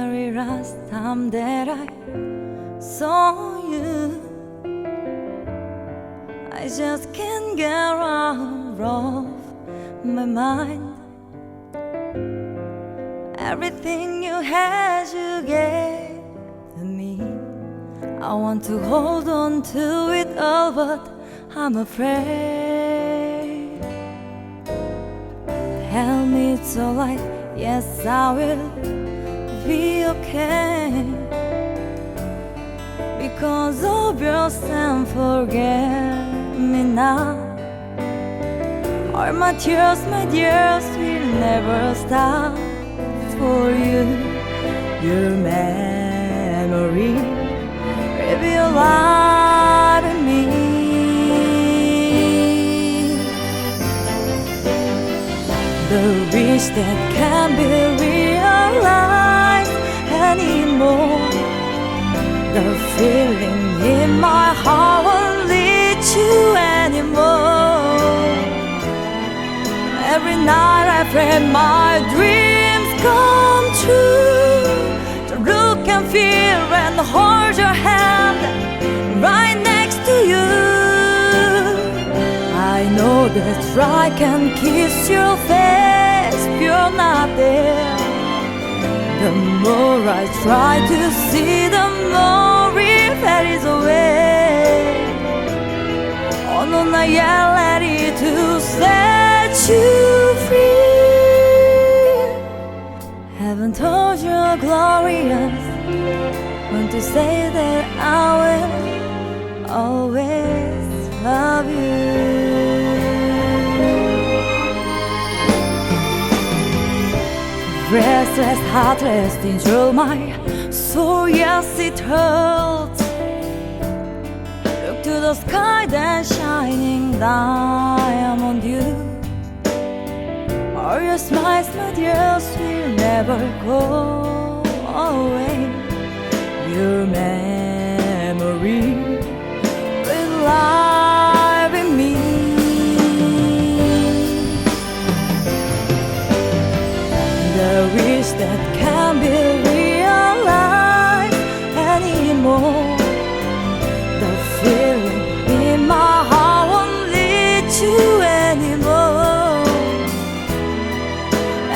very last time that I saw you, I just can't get out of my mind. Everything you had, you gave to me. I want to hold on to it all, but I'm afraid. Tell me it's alright, yes I will be okay. Because of your sin, forget me now. All my tears, my dears, will never stop for you. Your memory reveal life in me. The wish that can't be realized anymore. The feeling in my heart won't lead you anymore. Every night I pray my dreams come true. To look and feel and hold your hand right next to you. I know that I can kiss your face if you're not there. The more I try to see, the more it fades away. Oh no, not yet ready to set you free. Haven't told you you're glorious. Want to say that I will always love you. Restless, heartless, control my soul, yes it hurts. Look to the sky that's shining down on you. All your smiles, my dears, will never go away. Your memory will live in me. The wish that can't be realized anymore. The feeling in my heart won't lead you anymore.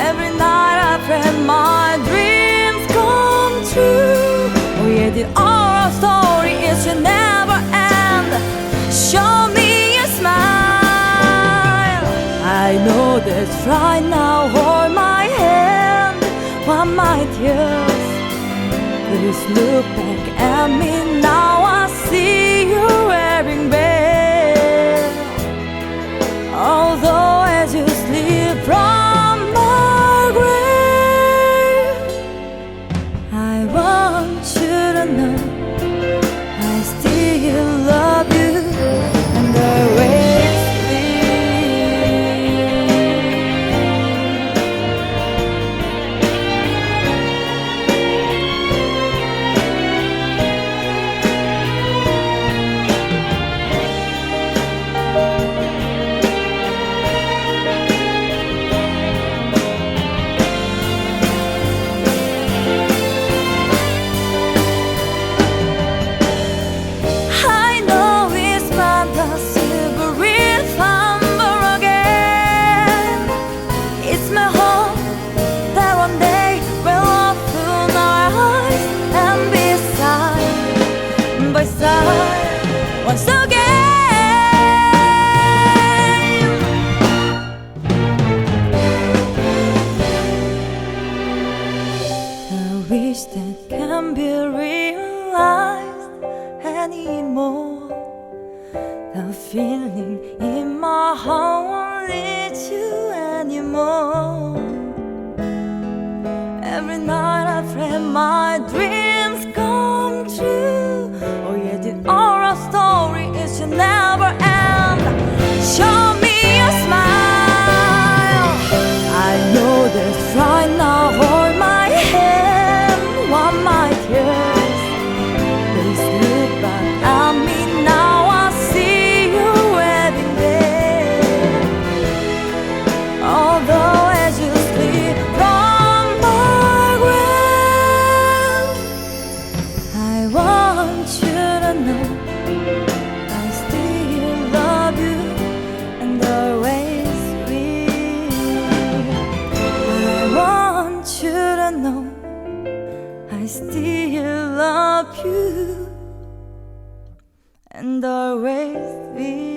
Every night I pray my dreams come true. Oh yeah, the our story is should never end. Show me a smile. I know that's right now. Hold my hand, wipe my tears. Please look back at me now. I see you wearing bare. Although as you sleep from my grave, I want you to know I still love you and always once again. The wish that can't be realized anymore. The feeling in my heart won't lead you anymore. Every night I pray my dreams come true. Oh yeah, the our story is should never end. Show me a smile. I know that's right now. Hold my hand, wipe my tears. Please look back at me now. I see you wearing there. Although as you sleep from my grave, still love you and always will.